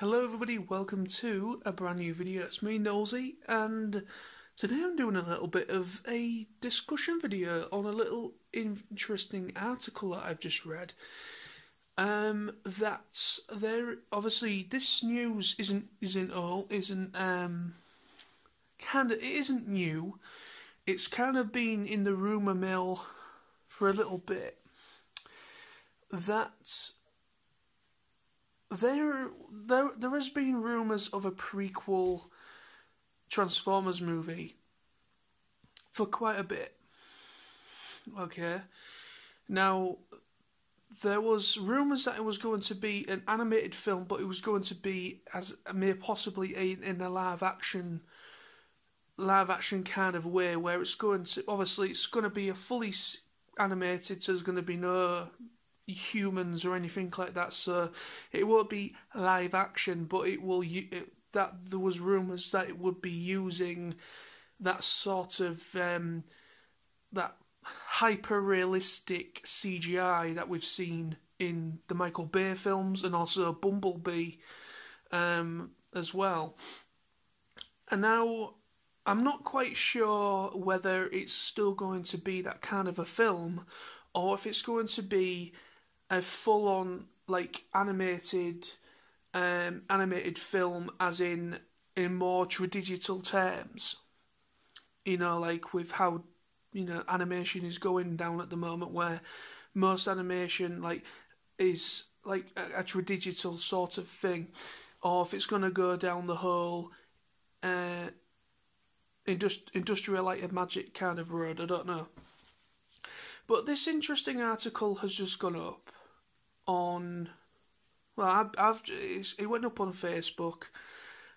Hello everybody, welcome to a brand new video. It's me, Nosy, and today I'm doing a little bit of a discussion video on a little interesting article that I've just read. That there, obviously, this news isn't new. It's kind of been in the rumour mill for a little bit. That there has been rumours of a prequel Transformers movie for quite a bit. Okay. Now, there was rumours that it was going to be an animated film, but it was going to be possibly in a live action kind of way, where it's going to be a fully animated, so there's going to be no humans or anything like that, so it won't be live action, but there was rumours that it would be using that sort of that hyper realistic CGI that we've seen in the Michael Bay films and also Bumblebee as well. And now I'm not quite sure whether it's still going to be that kind of a film, or if it's going to be a full-on animated film, as in more digital terms. With how animation is going down at the moment, where most animation is a digital sort of thing, or if it's going to go down the whole industrial light and magic kind of road, I don't know. But this interesting article has just gone up on, it went up on Facebook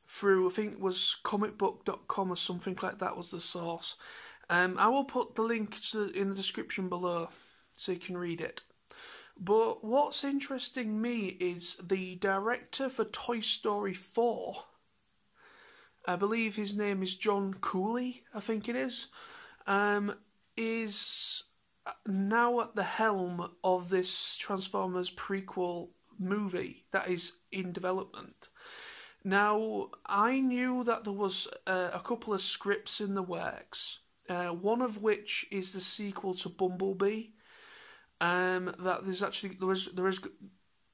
through, I think it was comicbook.com or something like that was the source. I will put the link in the description below so you can read it. But what's interesting me is the director for Toy Story 4, I believe his name is John Cooley, I think it is now at the helm of this Transformers prequel movie that is in development. Now, I knew that there was a couple of scripts in the works, one of which is the sequel to Bumblebee. That there is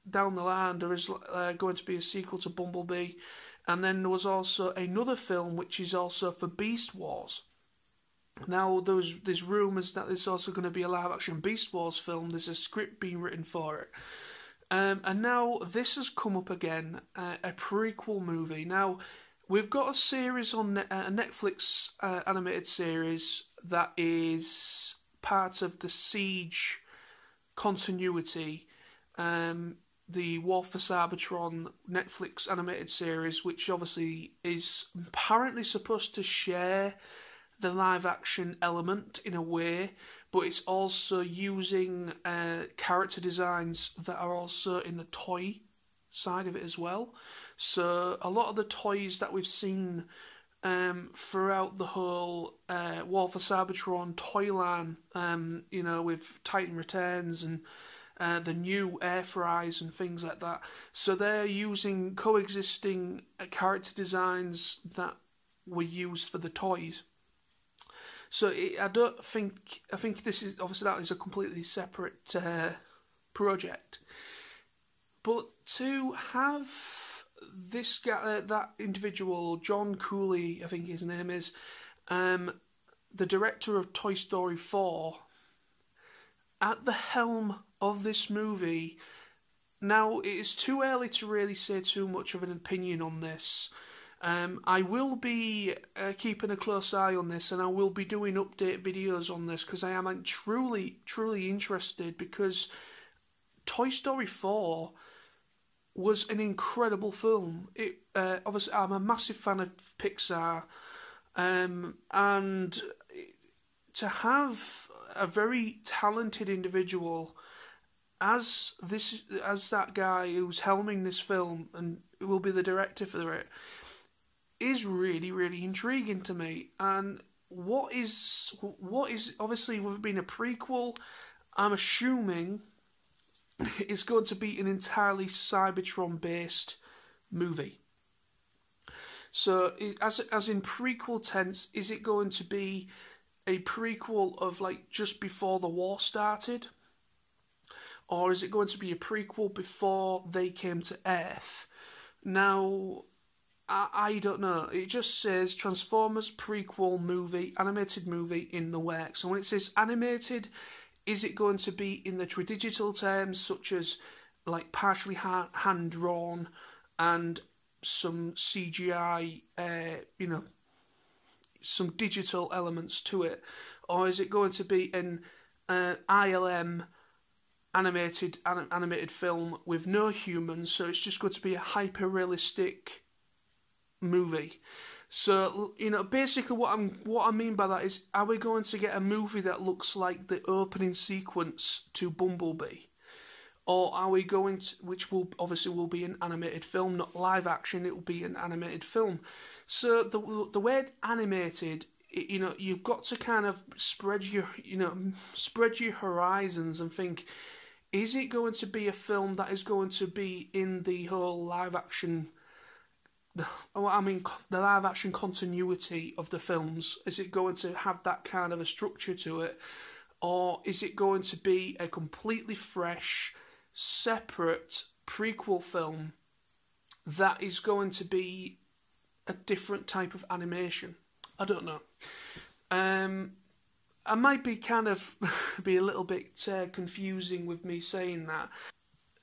down the line, there is going to be a sequel to Bumblebee, and then there was also another film which is also for Beast Wars. Now, there's rumours that there's also going to be a live-action Beast Wars film. There's a script being written for it. And now this has come up again, a prequel movie. Now, we've got a series on a Netflix animated series that is part of the Siege continuity, the War for Cybertron Netflix animated series, which obviously is apparently supposed to share the live action element in a way, but it's also using character designs that are also in the toy side of it as well. So a lot of the toys that we've seen throughout the whole War for Cybertron toy line, with Titan Returns and the new Air Fries and things like that. So they're using coexisting character designs that were used for the toys. So I think this is, obviously that is a completely separate project. But to have this guy, that individual, John Cooley, I think his name is, the director of Toy Story 4, at the helm of this movie. Now, it is too early to really say too much of an opinion on this. I will be keeping a close eye on this, and I will be doing update videos on this, because I am truly interested, because Toy Story 4 was an incredible film. Obviously, I'm a massive fan of Pixar, and to have a very talented individual as that guy who's helming this film and will be the director for it is really intriguing to me. And what is obviously, with it being a prequel, I'm assuming it's going to be an entirely Cybertron based movie. So, as in prequel tense, is it going to be a prequel of like just before the war started? Or is it going to be a prequel before they came to Earth? Now, I don't know. It just says Transformers prequel movie, animated movie in the works. So when it says animated, is it going to be in the tradigital terms, such as like partially hand-drawn and some CGI, some digital elements to it? Or is it going to be an ILM animated film with no humans, so it's just going to be a hyper-realistic movie? So, basically what I mean by that is, are we going to get a movie that looks like the opening sequence to Bumblebee? Or are we going to, which will be an animated film, not live action, it will be an animated film. So the word animated, you've got to kind of spread your horizons and think, is it going to be a film that is going to be in the whole live action, the live action continuity of the films? Is it going to have that kind of a structure to it? Or is it going to be a completely fresh, separate prequel film that is going to be a different type of animation? I don't know. I might be kind of be a little bit confusing with me saying that.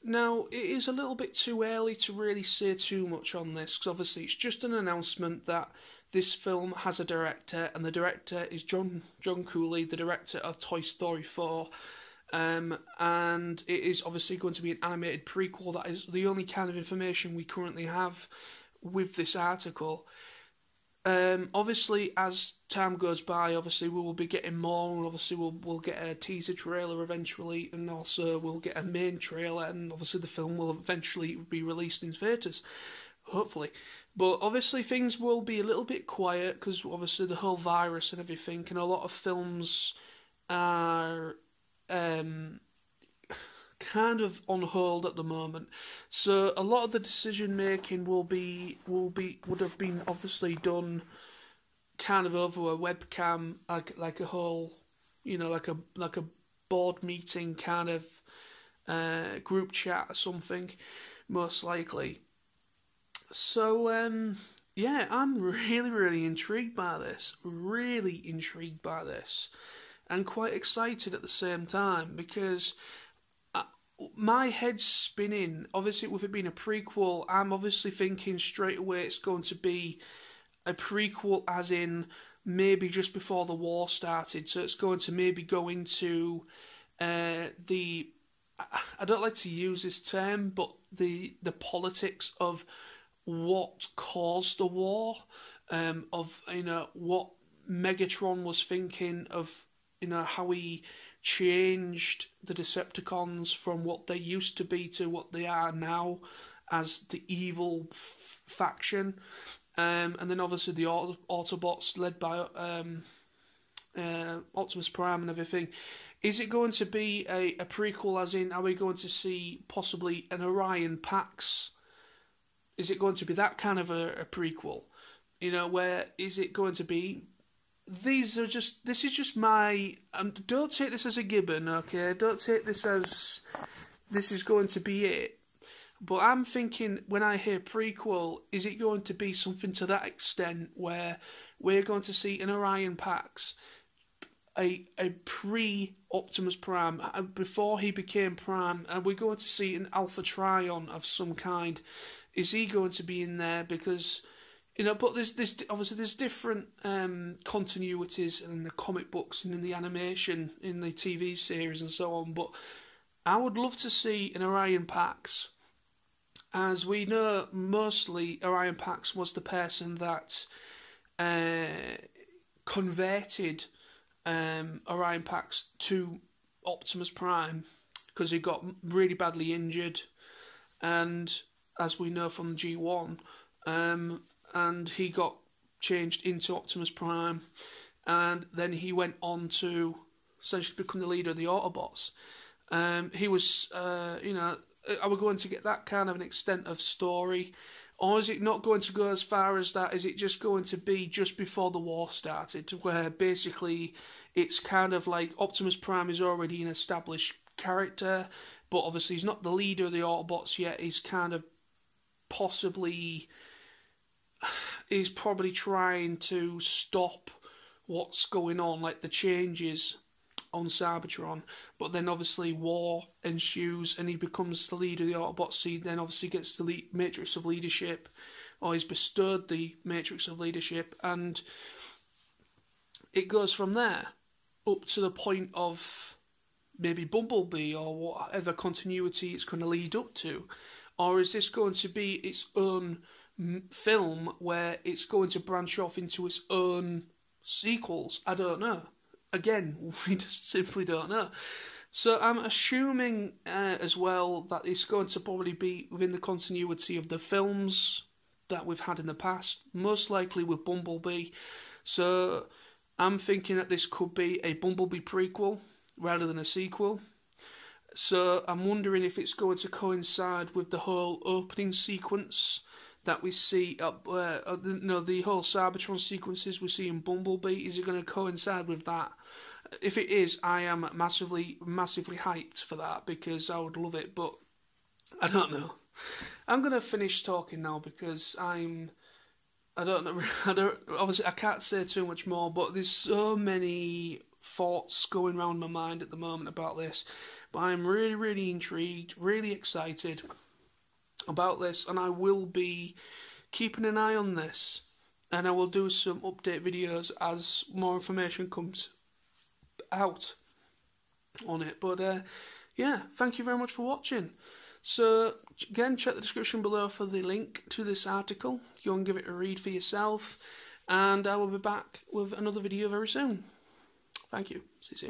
Now, it is a little bit too early to really say too much on this, because obviously it's just an announcement that this film has a director, and the director is John Cooley, the director of Toy Story 4. And it is obviously going to be an animated prequel. That is the only kind of information we currently have with this article. Obviously, as time goes by, obviously we will be getting more, and obviously we'll get a teaser trailer eventually, and also we'll get a main trailer, and obviously the film will eventually be released in theatres, hopefully. But obviously things will be a little bit quiet, because obviously the whole virus and everything, and a lot of films are kind of on hold at the moment. So a lot of the decision making would have been obviously done kind of over a webcam, like a whole, like a board meeting kind of group chat or something, most likely. So yeah, I'm really, really intrigued by this. Really intrigued by this. And quite excited at the same time, because my head's spinning. Obviously, with it being a prequel, I'm obviously thinking straight away it's going to be a prequel, as in maybe just before the war started. So it's going to maybe go into I don't like to use this term, but the politics of what caused the war, of what Megatron was thinking of, how he changed the Decepticons from what they used to be to what they are now as the evil faction. And then obviously the Autobots led by Optimus Prime and everything. Is it going to be a prequel, as in, are we going to see possibly an Orion Pax? Is it going to be that kind of a prequel? Where is it going to be? This is just my, don't take this as a given, okay? Don't take this as, this is going to be it. But I'm thinking, when I hear prequel, is it going to be something to that extent, where we're going to see an Orion Pax, a pre-Optimus Prime, before he became Prime, and we're going to see an Alpha Trion of some kind? Is he going to be in there? Because, but there's obviously there's different continuities in the comic books and in the animation, in the TV series and so on. But I would love to see an Orion Pax. As we know, mostly Orion Pax was the person that converted Orion Pax to Optimus Prime, because he got really badly injured, and as we know from G1, and he got changed into Optimus Prime, and then he went on to essentially become the leader of the Autobots. He was, are we going to get that kind of an extent of story, Or is it not going to go as far as that? Is it just going to be just before the war started, to where basically it's kind of like Optimus Prime is already an established character, but obviously he's not the leader of the Autobots yet. He's kind of he's probably trying to stop what's going on, like the changes on Cybertron, but then obviously war ensues and he becomes the leader of the Autobots. He then obviously gets the Matrix of Leadership, or he's bestowed the Matrix of Leadership, and it goes from there up to the point of maybe Bumblebee or whatever continuity it's going to lead up to. Or is this going to be its own film where it's going to branch off into its own sequels? I don't know. Again, we just simply don't know. So I'm assuming as well that it's going to probably be within the continuity of the films that we've had in the past, most likely with Bumblebee. So I'm thinking that this could be a Bumblebee prequel rather than a sequel. So I'm wondering if it's going to coincide with the whole opening sequence that we see, the whole Cybertron sequences we see in Bumblebee. Is it going to coincide with that? If it is, I am massively hyped for that, because I would love it, but I don't know. I'm going to finish talking now because I don't know, obviously I can't say too much more, but there's so many thoughts going around my mind at the moment about this. But I'm really, really intrigued, really excited about this, and I will be keeping an eye on this, and I will do some update videos as more information comes out on it. But yeah, thank you very much for watching. So again, check the description below for the link to this article. You can give it a read for yourself, and I will be back with another video very soon. Thank you. See you soon.